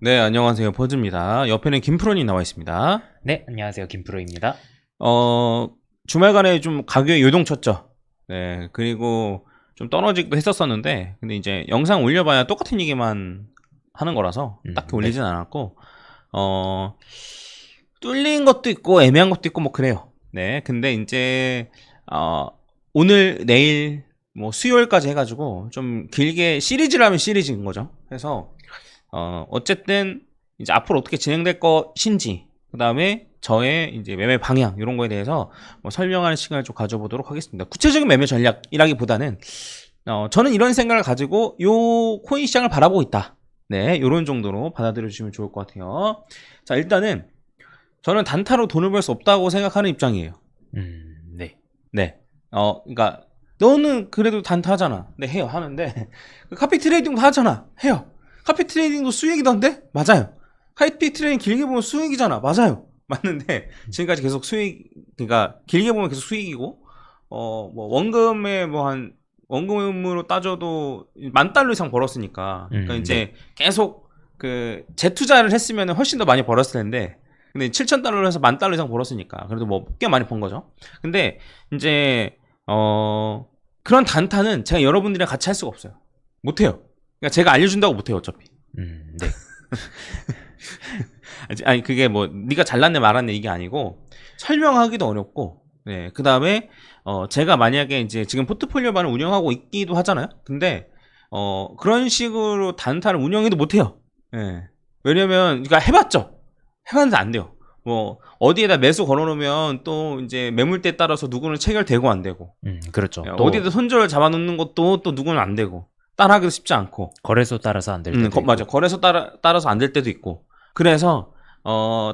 네, 안녕하세요. 퍼즈입니다. 옆에는 김프로님 나와 있습니다. 네, 안녕하세요. 김프로입니다. 주말간에 좀 가격이 요동쳤죠. 네, 그리고 좀 떨어지기도 했었었는데, 근데 이제 영상 올려봐야 똑같은 얘기만 하는 거라서 딱히 올리진 않았고, 뚫린 것도 있고, 애매한 것도 있고, 뭐 그래요. 네, 근데 이제, 오늘, 내일, 뭐 수요일까지 해가지고, 좀 길게 시리즈라면 시리즈인 거죠. 그래서, 어쨌든 이제 앞으로 어떻게 진행될 것인지, 그 다음에 저의 이제 매매 방향 이런 거에 대해서 뭐 설명하는 시간을 좀 가져보도록 하겠습니다. 구체적인 매매 전략이라기보다는 저는 이런 생각을 가지고 요 코인 시장을 바라보고 있다. 네, 이런 정도로 받아들여 주시면 좋을 것 같아요. 자, 일단은 저는 단타로 돈을 벌 수 없다고 생각하는 입장이에요. 네. 네. 그러니까 너는 그래도 단타 하잖아. 네, 해요. 하는데 카피 트레이딩도 하잖아. 해요. 카피 트레이딩도 수익이던데? 맞아요. 카피 트레이딩 길게 보면 수익이잖아. 맞아요. 맞는데 지금까지 계속 수익, 그러니까 길게 보면 계속 수익이고, 뭐 원금에 뭐 한 원금으로 따져도 $10,000 이상 벌었으니까. 그러니까 이제 계속 그 재투자를 했으면 훨씬 더 많이 벌었을 텐데, 근데 $7,000로 해서 $10,000 이상 벌었으니까 그래도 뭐 꽤 많이 번 거죠. 근데 이제 그런 단타는 제가 여러분들이랑 같이 할 수가 없어요. 못해요. 그러니까 제가 알려준다고 못해요, 어차피. 네. 아니, 그게 뭐 네가 잘났네 말았네 이게 아니고, 설명하기도 어렵고, 네, 그 다음에 제가 만약에 이제 지금 포트폴리오반을 운영하고 있기도 하잖아요. 근데 그런 식으로 단타를 운영해도 못해요. 네. 왜냐면 그러니까 해봤는데 안 돼요. 뭐 어디에다 매수 걸어놓으면 또 이제 매물대에 따라서 누구는 체결되고 안 되고, 그렇죠. 또 어디에다 손절을 잡아놓는 것도 또 누구는 안 되고, 따라하기도 쉽지 않고, 거래소 따라서 안 될 때도 있고. 맞아. 거래소 따라서 안 될 때도 있고. 그래서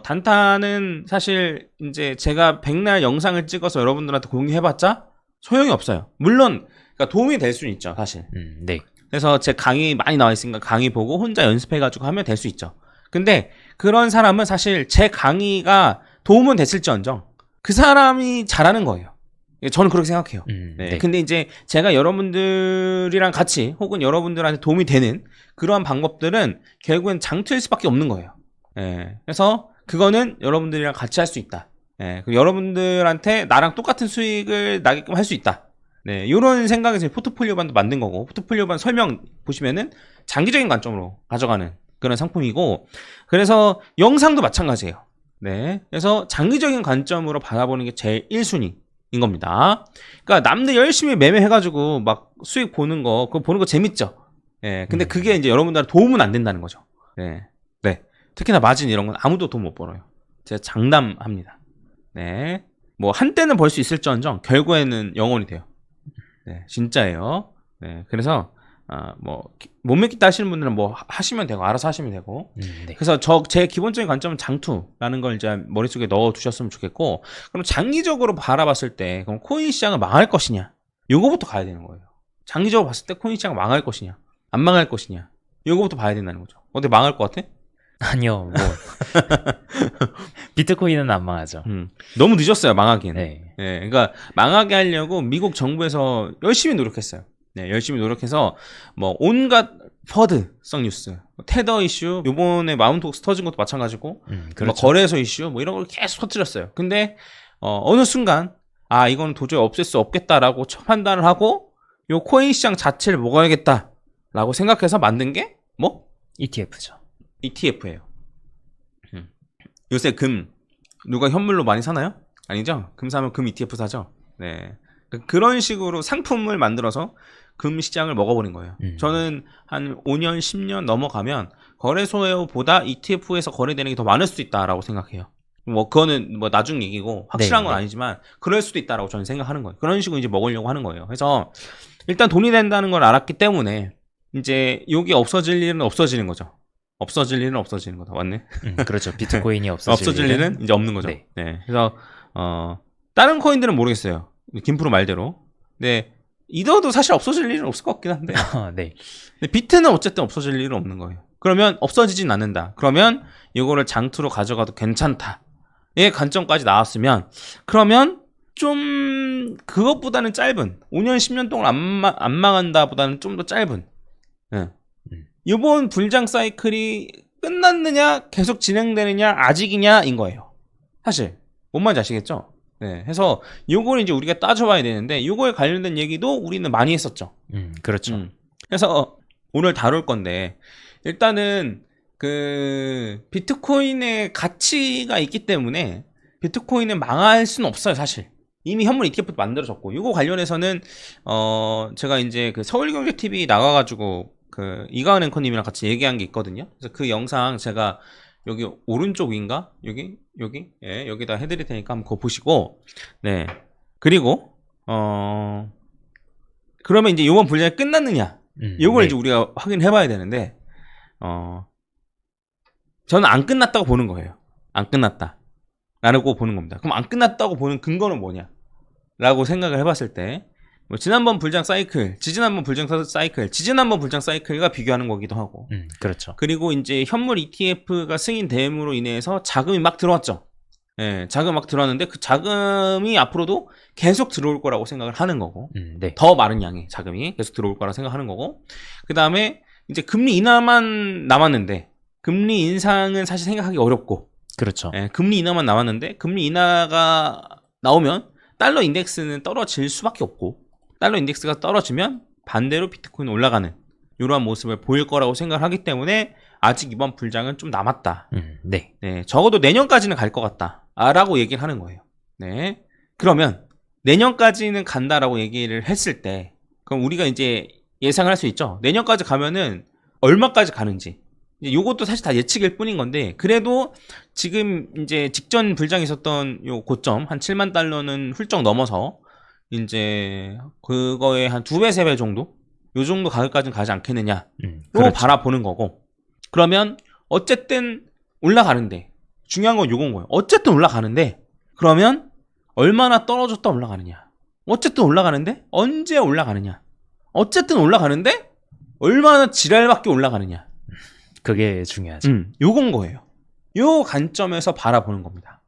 단타는 사실 이제 제가 백날 영상을 찍어서 여러분들한테 공유해봤자 소용이 없어요. 물론 그러니까 도움이 될 수는 있죠, 사실. 네. 그래서 제 강의 많이 나와 있으니까 강의 보고 혼자 연습해가지고 하면 될 수 있죠. 근데 그런 사람은 사실 제 강의가 도움은 됐을지언정 그 사람이 잘하는 거예요. 저는 그렇게 생각해요. 네. 근데 이제 제가 여러분들이랑 같이 혹은 여러분들한테 도움이 되는 그러한 방법들은 결국엔 장투일 수밖에 없는 거예요. 네. 그래서 그거는 여러분들이랑 같이 할 수 있다. 네. 그리고 여러분들한테 나랑 똑같은 수익을 나게끔 할 수 있다. 네. 이런 생각에서 포트폴리오반도 만든 거고, 포트폴리오반 설명 보시면은 장기적인 관점으로 가져가는 그런 상품이고, 그래서 영상도 마찬가지예요. 네. 그래서 장기적인 관점으로 바라보는 게 제일 1순위. 인 겁니다. 그러니까 남들 열심히 매매해가지고 막 수익 보는 거, 그거 보는 거 재밌죠. 예. 근데 그게 이제 여러분들한테 도움은 안 된다는 거죠. 네. 네. 특히나 마진 이런 건 아무도 돈 못 벌어요. 제가 장담합니다. 네. 뭐 한때는 벌 수 있을지언정 결국에는 영원히 돼요. 네. 진짜예요. 네. 그래서 뭐 못 믿겠다 하시는 분들은 뭐 하시면 되고, 알아서 하시면 되고. 네. 그래서 제 기본적인 관점은 장투라는 걸 이제 머릿속에 넣어 두셨으면 좋겠고, 그럼 장기적으로 바라봤을 때 그럼 코인 시장은 망할 것이냐, 요거부터 가야 되는 거예요. 장기적으로 봤을 때 코인 시장은 망할 것이냐 안 망할 것이냐, 요거부터 봐야 된다는 거죠. 어때, 망할 것 같아? 아니요, 뭐 비트코인은 안 망하죠. 너무 늦었어요, 망하기는. 네. 네, 그러니까 망하게 하려고 미국 정부에서 열심히 노력했어요. 네, 열심히 노력해서 뭐 온갖 퍼드성 뉴스, 테더 이슈, 요번에 마운트옥스 터진 것도 마찬가지고, 그렇죠. 뭐 거래소 이슈, 뭐 이런 걸 계속 터뜨렸어요. 근데 어느 순간 이건 도저히 없앨 수 없겠다라고 판단을 하고 요 코인 시장 자체를 먹어야겠다라고 생각해서 만든 게 뭐? ETF죠. ETF예요. 요새 금 누가 현물로 많이 사나요? 아니죠? 금 사면 금 ETF 사죠. 네. 그런 식으로 상품을 만들어서 금 시장을 먹어버린 거예요. 저는 한 5년, 10년 넘어가면 거래소보다 ETF에서 거래되는 게 더 많을 수도 있다라고 생각해요. 뭐 그거는 뭐 나중 얘기고 확실한 건 아니지만 그럴 수도 있다라고 저는 생각하는 거예요. 그런 식으로 이제 먹으려고 하는 거예요. 그래서 일단 돈이 된다는 걸 알았기 때문에 이제 여기 없어질 일은 없어지는 거죠. 없어질 일은 없어지는 거다. 맞네. 그렇죠. 비트코인이 없어질 일은 이제 없는 거죠. 네. 네. 그래서 다른 코인들은 모르겠어요. 김프로 말대로. 네. 이더도 사실 없어질 일은 없을 것 같긴 한데. 네. 근데 비트는 어쨌든 없어질 일은 없는 거예요. 그러면 없어지진 않는다. 그러면 이거를 장투로 가져가도 괜찮다의 관점까지 나왔으면, 그러면 좀 그것보다는 짧은 5년 10년 동안 안 망한다 보다는 좀 더 짧은, 네. 이번 불장 사이클이 끝났느냐, 계속 진행되느냐, 아직이냐인 거예요. 사실 뭔 말인지 아시겠죠? 네, 해서 요걸 이제 우리가 따져봐야 되는데 요거에 관련된 얘기도 우리는 많이 했었죠. 그렇죠. 그래서 오늘 다룰 건데 일단은 그 비트코인의 가치가 있기 때문에 비트코인은 망할 수는 없어요, 사실. 이미 현물 ETF도 만들어졌고, 이거 관련해서는 제가 이제 그 서울경제TV 나가가지고 그 이가은 앵커님이랑 같이 얘기한 게 있거든요. 그래서 그 영상 제가 여기 오른쪽 위인가? 여기 예, 여기다 해드릴 테니까 한번 그거 보시고, 네. 그리고 그러면 이제 이번 분량이 끝났느냐? 이걸 네. 이제 우리가 확인해봐야 되는데, 저는 안 끝났다고 보는 거예요. 안 끝났다. 라고 보는 겁니다. 그럼 안 끝났다고 보는 근거는 뭐냐? 라고 생각을 해봤을 때, 뭐 지난번 불장 사이클, 지지난번 불장 사이클, 지지난번 불장 사이클과 비교하는 거기도 하고, 그렇죠. 그리고 이제 현물 ETF가 승인됨으로 인해서 자금이 막 들어왔죠. 예, 자금 막 들어왔는데 그 자금이 앞으로도 계속 들어올 거라고 생각을 하는 거고, 네. 더 많은 양의 자금이 계속 들어올 거라 생각하는 거고, 그 다음에 이제 금리 인하만 남았는데, 금리 인상은 사실 생각하기 어렵고, 그렇죠. 예, 금리 인하만 남았는데, 금리 인하가 나오면 달러 인덱스는 떨어질 수밖에 없고, 달러 인덱스가 떨어지면 반대로 비트코인 올라가는 이러한 모습을 보일 거라고 생각을 하기 때문에 아직 이번 불장은 좀 남았다. 네. 네, 적어도 내년까지는 갈 것 같다. 라고 얘기를 하는 거예요. 네. 그러면 내년까지는 간다라고 얘기를 했을 때, 그럼 우리가 이제 예상을 할 수 있죠. 내년까지 가면은 얼마까지 가는지. 요것도 사실 다 예측일 뿐인 건데, 그래도 지금 이제 직전 불장이 있었던 요 고점, 한 7만 달러는 훌쩍 넘어서, 이제 그거에 한 2배, 3배 정도? 요 정도 가격까지는 가지 않겠느냐. 로 그렇죠. 바라보는 거고. 그러면 어쨌든 올라가는데, 중요한 건 요건 거예요. 어쨌든 올라가는데, 그러면 얼마나 떨어졌다 올라가느냐. 어쨌든 올라가는데 언제 올라가느냐. 어쨌든 올라가는데 얼마나 지랄밖에 올라가느냐. 그게 중요하죠. 요건 거예요. 요 관점에서 바라보는 겁니다.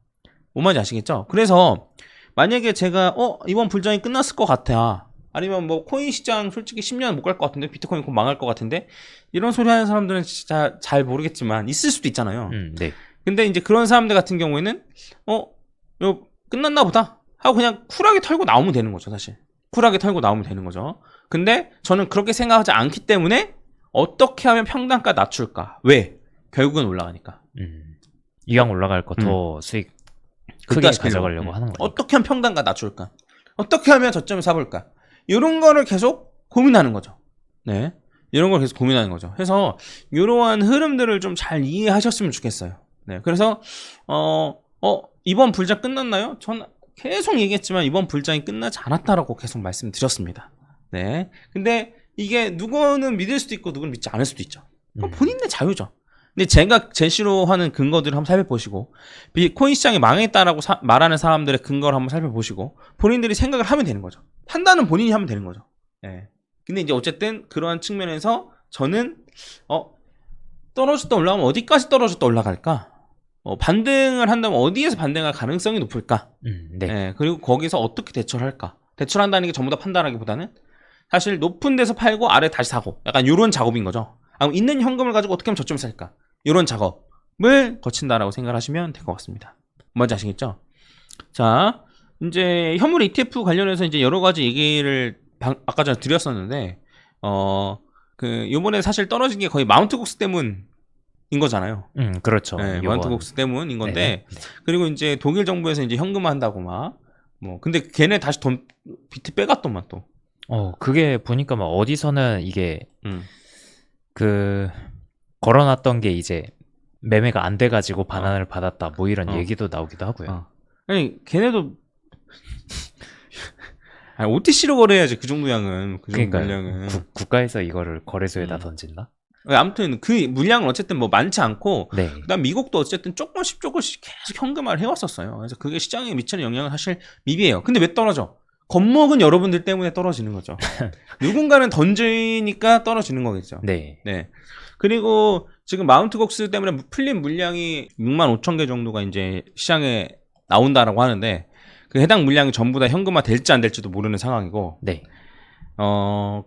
뭔 말인지 아시겠죠? 그래서 만약에 제가 이번 불장이 끝났을 것 같아. 아니면 뭐 코인 시장 솔직히 10년 못 갈 것 같은데, 비트코인 곧 망할 것 같은데, 이런 소리 하는 사람들은 진짜 잘 모르겠지만 있을 수도 있잖아요. 네. 근데 이제 그런 사람들 같은 경우에는 요 끝났나 보다 하고 그냥 쿨하게 털고 나오면 되는 거죠, 사실. 쿨하게 털고 나오면 되는 거죠. 근데 저는 그렇게 생각하지 않기 때문에 어떻게 하면 평단가 낮출까? 왜? 결국은 올라가니까. 이왕 올라갈 거 더 수익 크게 가져가려고 하는 거죠. 어떻게 하면 평단가 낮출까? 어떻게 하면 저점을 사볼까? 이런 거를 계속 고민하는 거죠. 네. 이런 걸 계속 고민하는 거죠. 그래서 이러한 흐름들을 좀 잘 이해하셨으면 좋겠어요. 네. 그래서 이번 불장 끝났나요? 전 계속 얘기했지만 이번 불장이 끝나지 않았다라고 계속 말씀드렸습니다. 네. 근데 이게 누구는 믿을 수도 있고 누구는 믿지 않을 수도 있죠. 본인의 자유죠. 근데 제가 제시로 하는 근거들을 한번 살펴보시고, 비트코인 시장이 망했다라고 말하는 사람들의 근거를 한번 살펴보시고, 본인들이 생각을 하면 되는 거죠. 판단은 본인이 하면 되는 거죠. 네. 근데 이제 어쨌든 그러한 측면에서 저는 떨어졌다 올라가면 어디까지 떨어졌다 올라갈까? 반등을 한다면 어디에서 반등할 가능성이 높을까? 네. 네. 그리고 거기서 어떻게 대처를 할까? 대처를 한다는 게 전부 다 판단하기보다는 사실 높은 데서 팔고 아래 다시 사고, 약간 이런 작업인 거죠. 있는 현금을 가지고 어떻게 하면 저점을 살까? 이런 작업을 거친다라고 생각하시면 될 것 같습니다. 뭔지 아시겠죠? 자, 이제 현물 ETF 관련해서 이제 여러 가지 얘기를 아까 전에 드렸었는데, 요번에 사실 떨어진 게 거의 마운트곡스 때문인 거잖아요. 그렇죠. 네, 마운트곡스 때문인 건데, 네네. 그리고 이제 독일 정부에서 이제 현금화한다고 근데 걔네 다시 비트 빼갔더만 또. 그게 보니까 막 어디서는 이게 음. 걸어놨던 게 이제 매매가 안 돼가지고 반환을 받았다, 뭐 이런 얘기도 나오기도 하고요. 아니 걔네도 OTC로 거래해야지. 그 정도 양은, 그 정도 물량은. 국가에서 이거를 거래소에다 던진다? 아무튼 그 물량은 어쨌든 뭐 많지 않고, 네. 그다음 미국도 어쨌든 조금씩 계속 현금화를 해왔었어요. 그래서 그게 시장에 미치는 영향은 사실 미비해요. 근데 왜 떨어져? 겁먹은 여러분들 때문에 떨어지는 거죠. 누군가는 던지니까 떨어지는 거겠죠. 네. 네. 그리고 지금 마운트곡스 때문에 풀린 물량이 65,000개 정도가 이제 시장에 나온다라고 하는데, 그 해당 물량이 전부 다 현금화 될지 안 될지도 모르는 상황이고, 네.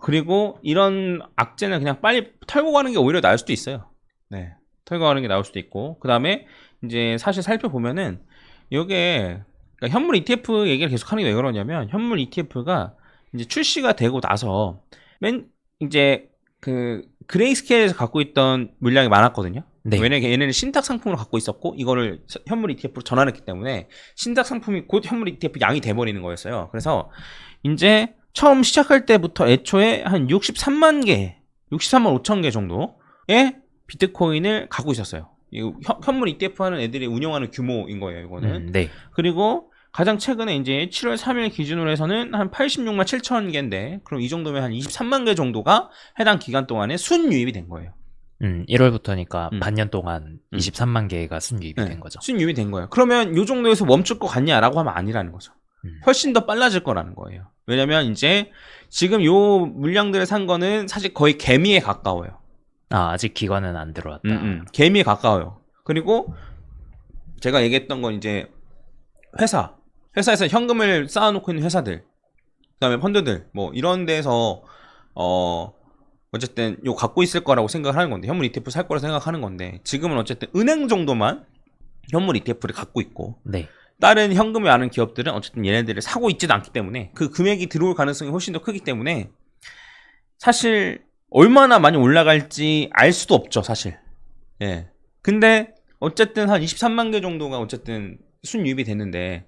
그리고 이런 악재는 그냥 빨리 털고 가는 게 오히려 나을 수도 있어요. 네. 탈거하는 게 나올 수도 있고, 그 다음에 이제 사실 살펴보면은 이게 그러니까 현물 ETF 얘기를 계속 하는 게 왜 그러냐면 현물 ETF가 이제 출시가 되고 나서 이제 그 그레이스케일에서 갖고 있던 물량이 많았거든요. 네. 왜냐면 얘네는 신탁 상품으로 갖고 있었고 이거를 현물 ETF로 전환했기 때문에 신탁 상품이 곧 현물 ETF 양이 돼버리는 거였어요. 그래서 이제 처음 시작할 때부터 애초에 한 63만 개, 63만 5천 개 정도의 비트코인을 갖고 있었어요. 이 현물 ETF 하는 애들이 운영하는 규모인 거예요, 이거는. 네. 그리고 가장 최근에 이제 7월 3일 기준으로 해서는 한 86만 7천 개인데, 그럼 이 정도면 한 23만 개 정도가 해당 기간 동안에 순유입이 된 거예요. 1월부터니까 반년 동안 23만 개가 순유입이 네, 된 거죠. 순유입이 된 거예요. 그러면 이 정도에서 멈출 것 같냐라고 하면 아니라는 거죠. 훨씬 더 빨라질 거라는 거예요. 왜냐면 이제 지금 요 물량들을 산 거는 사실 거의 개미에 가까워요. 아직 기관은 안 들어왔다. 개미에 가까워요. 그리고 제가 얘기했던 건 이제 회사에서 현금을 쌓아놓고 있는 회사들, 그다음에 펀드들 뭐 이런 데서 어쨌든 요 갖고 있을 거라고 생각을 하는 건데, 현물 ETF 살 거라고 생각하는 건데, 지금은 어쨌든 은행 정도만 현물 ETF를 갖고 있고, 네. 다른 현금이 많은 기업들은 어쨌든 얘네들을 사고 있지도 않기 때문에 그 금액이 들어올 가능성이 훨씬 더 크기 때문에 사실 얼마나 많이 올라갈지 알 수도 없죠, 사실. 예. 근데 어쨌든 한 23만 개 정도가 어쨌든 순유입이 됐는데,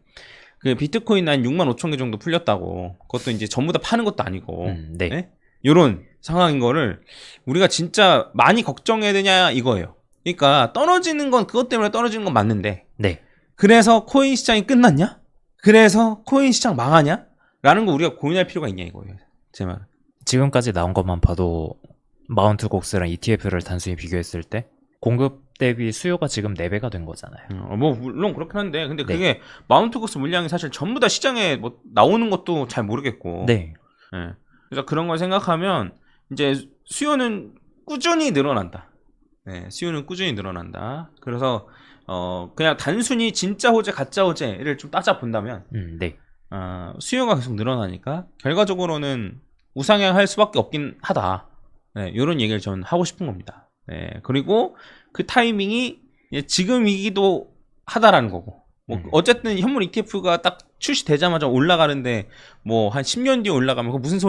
그 비트코인 한 6만 5천 개 정도 풀렸다고. 그것도 이제 전부 다 파는 것도 아니고. 네. 예? 요런 상황인 거를 우리가 진짜 많이 걱정해야 되냐 이거예요. 그러니까 떨어지는 건 그것 때문에 떨어지는 건 맞는데, 네. 그래서 코인 시장이 끝났냐? 그래서 코인 시장 망하냐? 라는 거 우리가 고민할 필요가 있냐 이거예요, 제 말은. 지금까지 나온 것만 봐도 마운트 곡스랑 ETF를 단순히 비교했을 때 공급 대비 수요가 지금 4배가 된 거잖아요. 뭐 물론 그렇긴 한데, 근데 네. 그게 마운트 코스 물량이 사실 전부 다 시장에 뭐 나오는 것도 잘 모르겠고. 네. 예. 그래서 그런 걸 생각하면 이제 수요는 꾸준히 늘어난다. 네, 수요는 꾸준히 늘어난다. 그래서 그냥 단순히 진짜 호재, 가짜 호재를 좀 따져 본다면, 네. 수요가 계속 늘어나니까 결과적으로는 우상향할 수밖에 없긴 하다. 네, 이런 얘기를 저는 하고 싶은 겁니다. 네, 그리고 그 타이밍이 지금이기도 하다라는 거고. 뭐 어쨌든 현물 ETF가 딱 출시되자마자 올라가는데 뭐 한 10년 뒤에 올라가면 그 무슨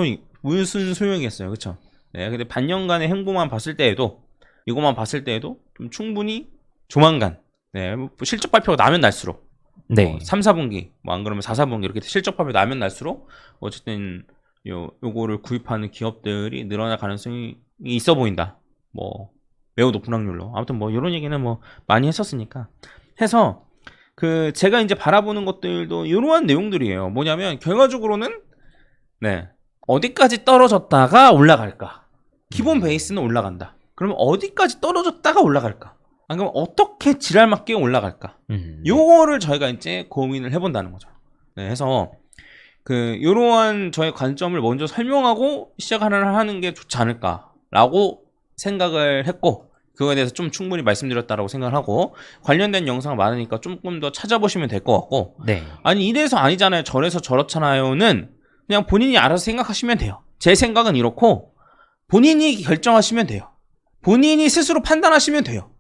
소용이겠어요, 그렇죠? 네, 근데 반년간의 행보만 봤을 때에도, 이것만 봤을 때에도 좀 충분히 조만간, 네, 뭐 실적 발표가 나면 날수록, 네. 3, 4분기, 뭐 안 그러면 4, 4분기 이렇게 실적 발표 나면 날수록 어쨌든 요거를 구입하는 기업들이 늘어날 가능성이 있어 보인다. 뭐 매우 높은 확률로. 아무튼 뭐 이런 얘기는 뭐 많이 했었으니까 해서 그 제가 이제 바라보는 것들도 이러한 내용들이에요. 뭐냐면 결과적으로는 네, 어디까지 떨어졌다가 올라갈까? 기본 베이스는 올라간다. 그러면 어디까지 떨어졌다가 올라갈까? 안 그러면 어떻게 지랄맞게 올라갈까? 요거를 저희가 이제 고민을 해본다는 거죠. 네, 해서 그 요러한 저의 관점을 먼저 설명하고 시작하는 게 좋지 않을까라고 생각을 했고, 그거에 대해서 좀 충분히 말씀드렸다라고 생각을 하고, 관련된 영상 많으니까 조금 더 찾아보시면 될 것 같고, 네. 아니 이래서 아니잖아요, 저래서 저렇잖아요는 그냥 본인이 알아서 생각하시면 돼요. 제 생각은 이렇고 본인이 결정하시면 돼요. 본인이 스스로 판단하시면 돼요.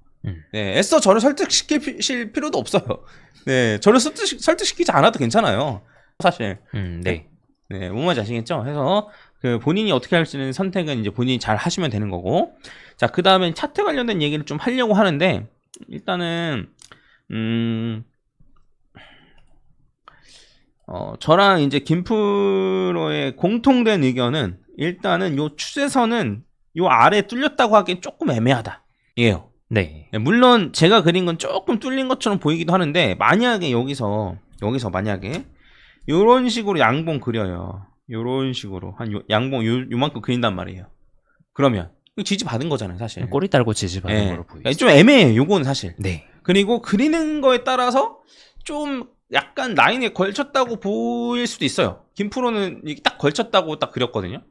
네, 애써 저를 설득시킬 필요도 없어요. 네, 저를 설득시키지 않아도 괜찮아요, 사실. 네. 네, 뭔 말인지 아시겠죠? 해서 그 본인이 어떻게 할지는 선택은 이제 본인이 잘 하시면 되는 거고. 자, 그 다음에 차트 관련된 얘기를 좀 하려고 하는데, 일단은 저랑 이제 김프로의 공통된 의견은, 일단은 요 추세선은 요 아래 뚫렸다고 하기엔 조금 애매하다. 예요. 네. 물론 제가 그린 건 조금 뚫린 것처럼 보이기도 하는데, 만약에 여기서 만약에 요런 식으로 양봉 그려요. 요런 식으로 한 양봉 요만큼 그린단 말이에요. 그러면 지지 받은 거잖아요, 사실. 꼬리 달고 지지받은 네. 거로 보이죠. 좀 애매해요, 요거는 사실. 네. 그리고 그리는 거에 따라서 좀 약간 라인에 걸쳤다고 보일 수도 있어요. 김프로는 이게 딱 걸쳤다고 딱 그렸거든요.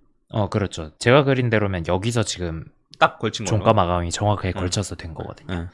그렇죠. 제가 그린 대로면 여기서 지금 딱 걸친 걸로. 종가 마감이 정확하게 걸쳐서 된 거거든요.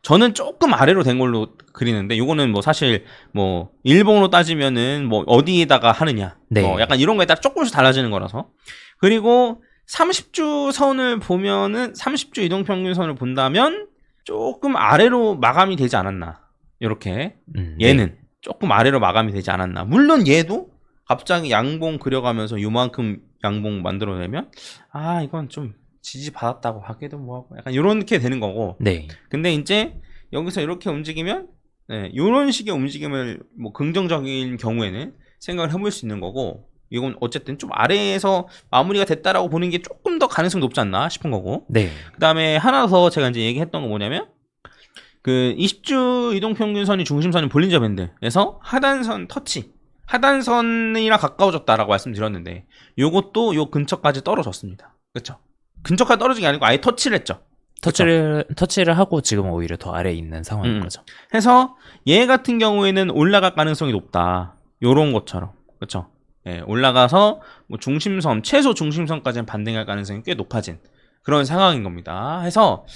저는 조금 아래로 된 걸로 그리는데, 요거는 뭐 사실 뭐 일본으로 따지면은 뭐 어디에다가 하느냐, 네. 뭐 약간 이런 거에 따라 조금씩 달라지는 거라서. 그리고 30주 선을 보면은, 30주 이동평균선을 본다면 조금 아래로 마감이 되지 않았나. 이렇게 얘는 네. 조금 아래로 마감이 되지 않았나. 물론 얘도 갑자기 양봉 그려가면서 요만큼 양봉 만들어내면 아 이건 좀 지지받았다고 하기도 뭐하고 약간 이렇게 되는 거고. 네. 근데 이제 여기서 이렇게 움직이면 네, 이런 식의 움직임을 뭐 긍정적인 경우에는 생각을 해볼 수 있는 거고, 이건 어쨌든 좀 아래에서 마무리가 됐다라고 보는 게 조금 더 가능성이 높지 않나 싶은 거고. 네. 그 다음에 하나 더 제가 이제 얘기했던 거 뭐냐면, 그 20주 이동평균선이 중심선인 볼린저 밴드에서 하단선 터치, 하단선이랑 가까워졌다라고 말씀드렸는데, 요것도 요 근처까지 떨어졌습니다. 그렇죠? 근처까지 떨어진 게 아니고 아예 터치를 했죠. 터치를 하고 지금 오히려 더 아래에 있는 상황인 거죠. 해서 얘 같은 경우에는 올라갈 가능성이 높다. 요런 것처럼. 그렇죠? 예, 올라가서 뭐 중심선, 최소 중심선까지는 반등할 가능성이 꽤 높아진 그런 상황인 겁니다. 해서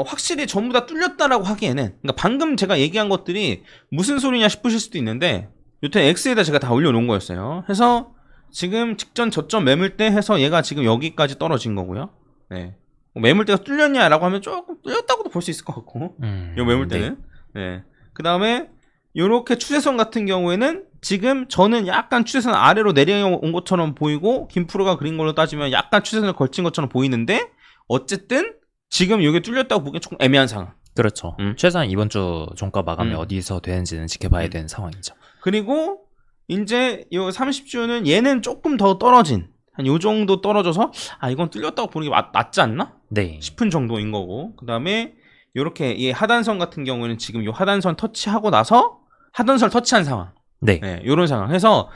확실히 전부 다 뚫렸다라고 하기에는, 그러니까 방금 제가 얘기한 것들이 무슨 소리냐 싶으실 수도 있는데, 요때 X에다 제가 다 올려놓은 거였어요. 해서 지금 직전 저점 매물대 해서 얘가 지금 여기까지 떨어진 거고요. 네. 뭐 매물대가 뚫렸냐라고 하면 조금 뚫렸다고도 볼 수 있을 것 같고, 요 매물대는. 네. 그 다음에 요렇게 추세선 같은 경우에는 지금 저는 약간 추세선 아래로 내려온 것처럼 보이고, 김프로가 그린 걸로 따지면 약간 추세선을 걸친 것처럼 보이는데, 어쨌든 지금 요게 뚫렸다고 보기엔 조금 애매한 상황. 그렇죠. 최소한 이번 주 종가 마감이 어디서 되는지는 지켜봐야 되는 상황이죠. 그리고 이제 요 30주는 얘는 조금 더 떨어진, 한 요 정도 떨어져서 아 이건 뚫렸다고 보는 게 낫지 않나? 네. 싶은 정도인 거고, 그 다음에 요렇게 이 하단선 같은 경우에는 지금 요 하단선 터치하고 나서 하단선을 터치한 상황. 네. 네, 요런 상황. 해서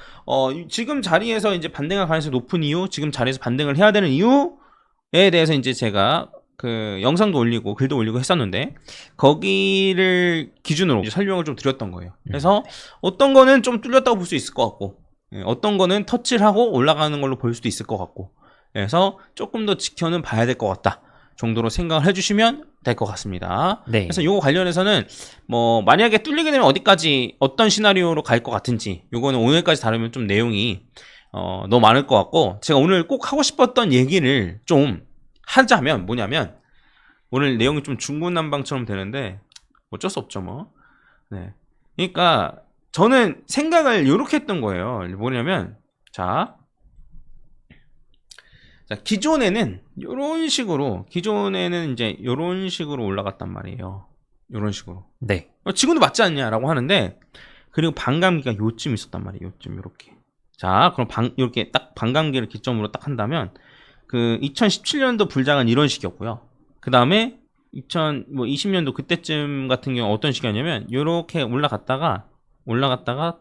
지금 자리에서 이제 반등할 가능성이 높은 이유, 지금 자리에서 반등을 해야 되는 이유에 대해서 이제 제가 그 영상도 올리고 글도 올리고 했었는데, 거기를 기준으로 이제 설명을 좀 드렸던 거예요. 그래서 어떤 거는 좀 뚫렸다고 볼 수 있을 것 같고, 어떤 거는 터치를 하고 올라가는 걸로 볼 수도 있을 것 같고, 그래서 조금 더 지켜는 봐야 될 것 같다 정도로 생각을 해주시면 될 것 같습니다. 네. 그래서 요거 관련해서는 뭐 만약에 뚫리게 되면 어디까지 어떤 시나리오로 갈 것 같은지, 요거는 오늘까지 다루면 좀 내용이 너무 많을 것 같고, 제가 오늘 꼭 하고 싶었던 얘기를 좀 하자면 뭐냐면, 오늘 내용이 좀 중구난방처럼 되는데 어쩔 수 없죠 뭐. 네. 그러니까 저는 생각을 요렇게 했던 거예요. 뭐냐면 자 기존에는 요런 식으로, 기존에는 이제 요런 식으로 올라갔단 말이에요. 요런 식으로. 네. 지금도 맞지 않냐라고 하는데, 그리고 반감기가 요쯤 있었단 말이에요. 요쯤 요렇게. 자, 그럼 요렇게 딱 반감기를 기점으로 딱 한다면, 그 2017년도 불장은 이런 식이었고요. 그 다음에 2020년도 그때쯤 같은 경우 어떤 식이었냐면, 요렇게 올라갔다가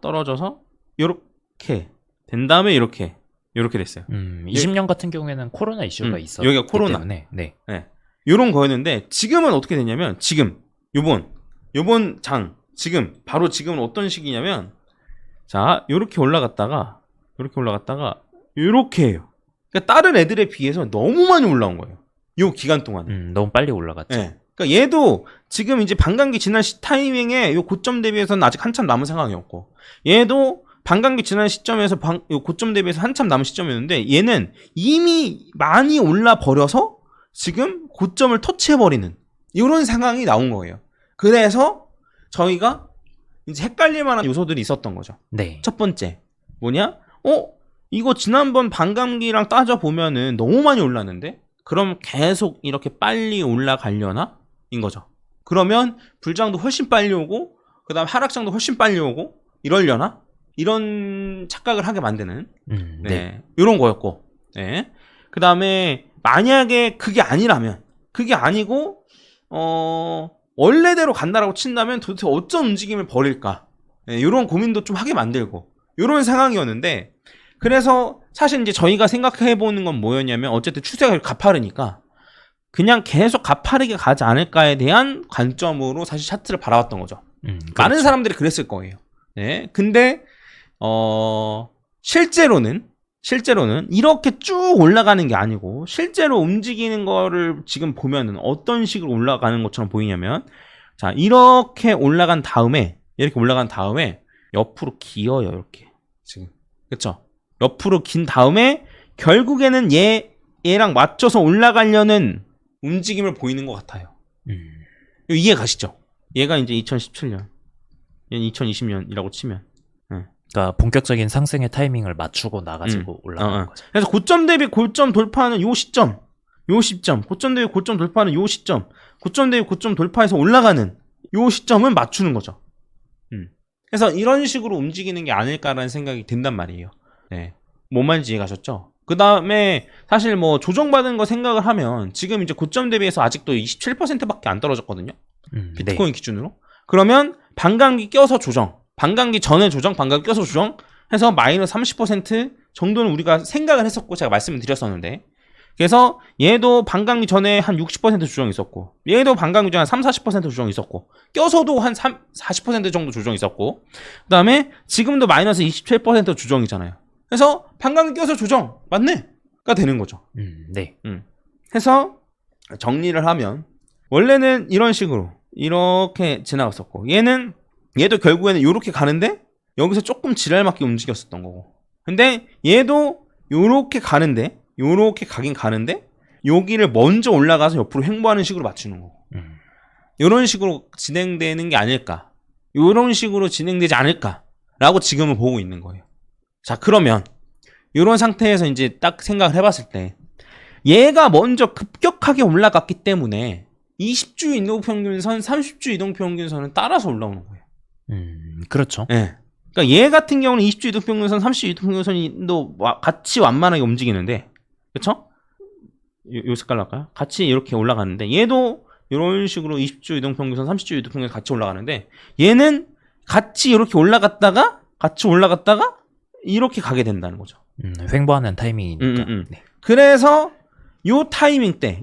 떨어져서 요렇게 된 다음에 요렇게 됐어요. 20년 같은 경우에는 코로나 이슈가 있었기 여기가 코로나 때문에 네. 요런 거였는데, 지금은 어떻게 됐냐면, 지금 요번 장 바로 지금은 어떤 식이냐면, 자 요렇게 올라갔다가 요렇게 해요. 그러니까 다른 애들에 비해서 너무 많이 올라온 거예요, 요 기간 동안. 너무 빨리 올라갔죠. 네. 그러니까 얘도 지금 이제 반감기 지난 타이밍에 요 고점 대비해서는 아직 한참 남은 상황이었고, 얘도 반감기 지난 시점에서 요 고점 대비해서 한참 남은 시점이었는데, 얘는 이미 많이 올라 버려서 지금 고점을 터치해버리는 이런 상황이 나온 거예요. 그래서 저희가 이제 헷갈릴 만한 요소들이 있었던 거죠. 네. 첫 번째 뭐냐? 이거 지난번 반감기랑 따져보면은 너무 많이 올랐는데, 그럼 계속 이렇게 빨리 올라가려나? 인 거죠. 그러면 불장도 훨씬 빨리 오고, 그 다음 하락장도 훨씬 빨리 오고 이러려나? 이런 착각을 하게 만드는 네. 이런 거였고, 네. 그 다음에 만약에 그게 아니고 원래대로 간다라고 친다면 도대체 어떤 움직임을 벌일까, 이런 고민도 좀 하게 만들고 이런 상황이었는데, 그래서 사실 이제 저희가 생각해보는 건 뭐였냐면, 어쨌든 추세가 가파르니까 그냥 계속 가파르게 가지 않을까에 대한 관점으로 사실 차트를 바라봤던 거죠. 그렇죠. 많은 사람들이 그랬을 거예요. 네. 근데 실제로는 이렇게 쭉 올라가는 게 아니고, 실제로 움직이는 거를 지금 보면은 어떤 식으로 올라가는 것처럼 보이냐면, 자 이렇게 올라간 다음에 옆으로 기어요. 이렇게 지금, 그렇죠? 옆으로 긴 다음에 결국에는 얘랑 맞춰서 올라가려는 움직임을 보이는 것 같아요. 이해 가시죠? 얘가 이제 2017년, 얘는 2020년이라고 치면. 그러니까 본격적인 상승의 타이밍을 맞추고 나가지고 올라가는 거죠. 그래서 고점 대비 고점 돌파하는 요 시점, 고점 대비 고점 돌파하는 요 시점, 고점 대비 고점 돌파해서 올라가는 요 시점은 맞추는 거죠. 그래서 이런 식으로 움직이는 게 아닐까라는 생각이 든단 말이에요. 네. 뭔 말인지 이해 가셨죠? 그 다음에 사실 뭐 조정받은 거 생각을 하면 지금 이제 고점 대비해서 아직도 27%밖에 안 떨어졌거든요. 비트코인 기준으로. 그러면 반감기 껴서 조정, 반감기 전에 조정, 반감기 껴서 조정 해서 마이너스 30% 정도는 우리가 생각을 했었고 제가 말씀을 드렸었는데, 그래서 얘도 반감기 전에 한 60% 조정이 있었고, 얘도 반감기 전에 한 30-40% 조정이 있었고, 껴서도 한 40% 정도 조정이 있었고, 그 다음에 지금도 마이너스 27% 조정이잖아요. 그래서 반감기 껴서 조정 맞네?가 되는 거죠. 네. 해서 정리를 하면 원래는 이런 식으로 이렇게 지나갔었고, 얘도 결국에는 이렇게 가는데 여기서 조금 지랄맞게 움직였었던 거고, 근데 얘도 요렇게 가는데 요렇게 가긴 가는데 여기를 먼저 올라가서 옆으로 횡보하는 식으로 맞추는 거고, 이런 식으로 진행되는 게 아닐까, 이런 식으로 진행되지 않을까라고 지금은 보고 있는 거예요. 자, 그러면 이런 상태에서 이제 딱 생각을 해봤을 때 얘가 먼저 급격하게 올라갔기 때문에 20주 이동평균선, 30주 이동평균선은 따라서 올라오는 거예요. 그렇죠. 네. 그러니까 얘 같은 경우는 20주 이동평균선, 30주 이동평균선도 같이 완만하게 움직이는데, 그쵸? 요 색깔로 할까요? 같이 이렇게 올라가는데, 얘도 이런 식으로 20주 이동평균선, 30주 이동평균선 같이 올라가는데, 얘는 같이 이렇게 올라갔다가 이렇게 가게 된다는 거죠. 횡보하는 타이밍이니까. 네. 그래서 요 타이밍 때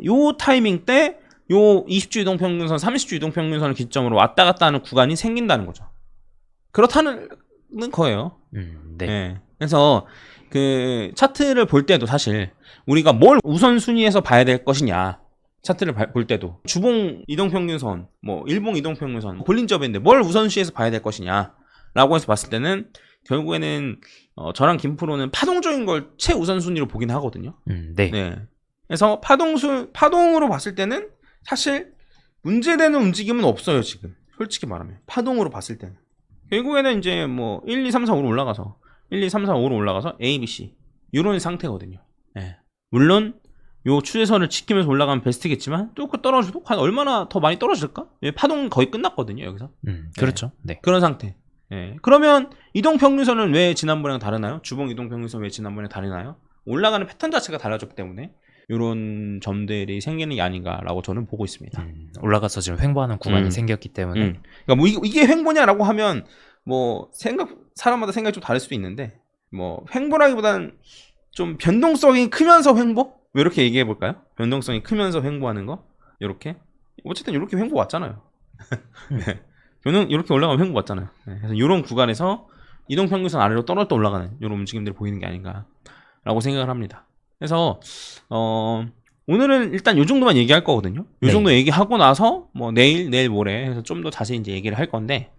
요 20주 이동평균선, 30주 이동평균선을 기점으로 왔다 갔다 하는 구간이 생긴다는 거죠. 그렇다는 거예요. 네. 네. 그래서 그 차트를 볼 때도 사실 우리가 뭘 우선순위에서 봐야 될 것이냐, 차트를 볼 때도 주봉 이동평균선, 뭐 일봉 이동평균선, 볼린저밴드 뭘 우선순위에서 봐야 될 것이냐 라고 해서 봤을 때는 결국에는 저랑 김프로는 파동적인 걸 최우선순위로 보긴 하거든요. 네. 네. 그래서 파동으로 봤을 때는 사실 문제되는 움직임은 없어요, 지금. 솔직히 말하면. 파동으로 봤을 때는. 결국에는 이제 뭐 1, 2, 3, 4, 5로 올라가서 1, 2, 3, 4, 5로 올라가서 A, B, C 이런 상태거든요. 네. 물론 요 추세선을 지키면서 올라가면 베스트겠지만 또 그 떨어져도 한 얼마나 더 많이 떨어질까? 파동 거의 끝났거든요, 여기서. 그렇죠. 네. 그런 상태. 예. 그러면 이동평균선은 왜 지난번이랑 다르나요? 주봉 이동평균선 왜 지난번에 다르나요? 올라가는 패턴 자체가 달라졌기 때문에 이런 점들이 생기는 게 아닌가라고 저는 보고 있습니다. 올라가서 지금 횡보하는 구간이 생겼기 때문에. 그러니까 뭐 이게 횡보냐라고 하면 뭐 사람마다 생각이 좀 다를 수도 있는데, 뭐 횡보라기보다는 좀 변동성이 크면서 횡보? 왜 이렇게 얘기해 볼까요? 변동성이 크면서 횡보하는 거? 이렇게? 어쨌든 이렇게 횡보 왔잖아요. 네. 이렇게 올라가면 횡보 왔잖아요. 네. 그래서 이런 구간에서 이동평균선 아래로 떨어졌다 올라가는 이런 움직임들이 보이는 게 아닌가라고 생각을 합니다. 그래서 오늘은 일단 요 정도만 얘기할 거거든요. 요 정도 얘기하고 나서 뭐 내일 모레 해서 좀 더 자세히 이제 얘기를 할 건데,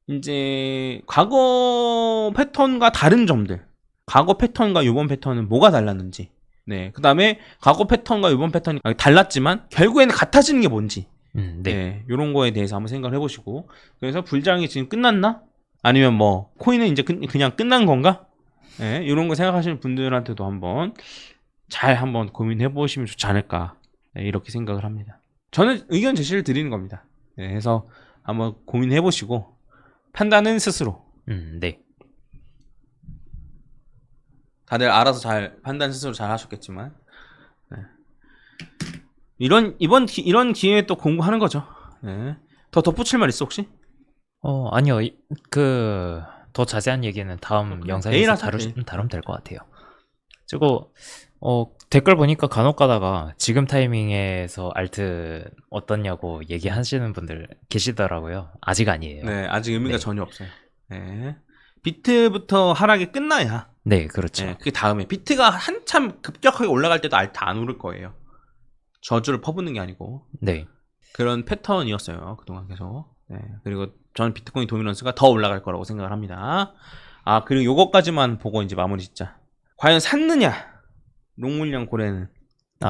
이제 과거 패턴과 다른 점들, 과거 패턴과 요번 패턴은 뭐가 달랐는지, 네, 그 다음에 과거 패턴과 요번 패턴이 달랐지만 결국에는 같아지는 게 뭔지, 네, 요런 거에 대해서 한번 생각을 해보시고, 그래서 불장이 지금 끝났나? 아니면 뭐 코인은 이제 그냥 끝난 건가? 네, 이런 거 생각하시는 분들한테도 한번 고민해 보시면 좋지 않을까, 네, 이렇게 생각을 합니다. 저는 의견 제시를 드리는 겁니다. 네, 그래서 한번 고민해 보시고 판단은 스스로. 네. 다들 알아서 판단 스스로 잘 하셨겠지만, 네. 이런 기회에 또 공부하는 거죠. 네. 더 덧붙일 말 있어 혹시? 아니요. 더 자세한 얘기는 다음 영상에서 다루면 될 것 같아요. 그리고 댓글 보니까 간혹 가다가 지금 타이밍에서 알트 어떻냐고 얘기하시는 분들 계시더라고요. 아직 아니에요. 네, 아직 의미가 전혀 없어요. 네. 비트부터 하락이 끝나야. 네, 그렇죠. 네, 그 다음에 비트가 한참 급격하게 올라갈 때도 알트 안 오를 거예요. 저주를 퍼붓는 게 아니고. 네. 그런 패턴이었어요, 그동안 계속. 네. 그리고 저는 비트코인 도미넌스가 더 올라갈 거라고 생각을 합니다. 그리고 요거까지만 보고 이제 마무리 짓자. 과연 샀느냐? 롱물량 고래는.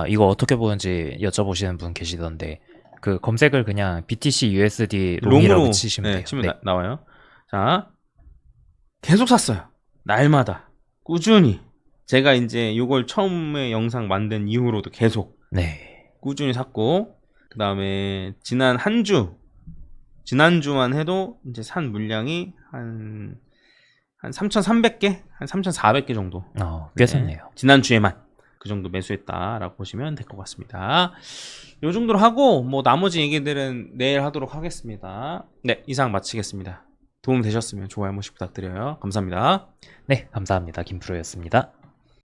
이거 어떻게 보는지 여쭤보시는 분 계시던데, 그 검색을 그냥 BTC USD 롱이라고 롱으로 치시면 돼요. 치면 네. 나와요. 자, 계속 샀어요. 날마다 꾸준히. 제가 이제 이걸 처음에 영상 만든 이후로도 계속 네. 꾸준히 샀고, 그 다음에 지난 한 주, 지난주만 해도 이제 산 물량이 한 3,300개? 한 3,400개 정도. 꽤 샀네요. 지난주에만 그 정도 매수했다라고 보시면 될 것 같습니다. 요 정도로 하고, 뭐 나머지 얘기들은 내일 하도록 하겠습니다. 네, 이상 마치겠습니다. 도움 되셨으면 좋아요 한 번씩 부탁드려요. 감사합니다. 네, 감사합니다. 김프로였습니다.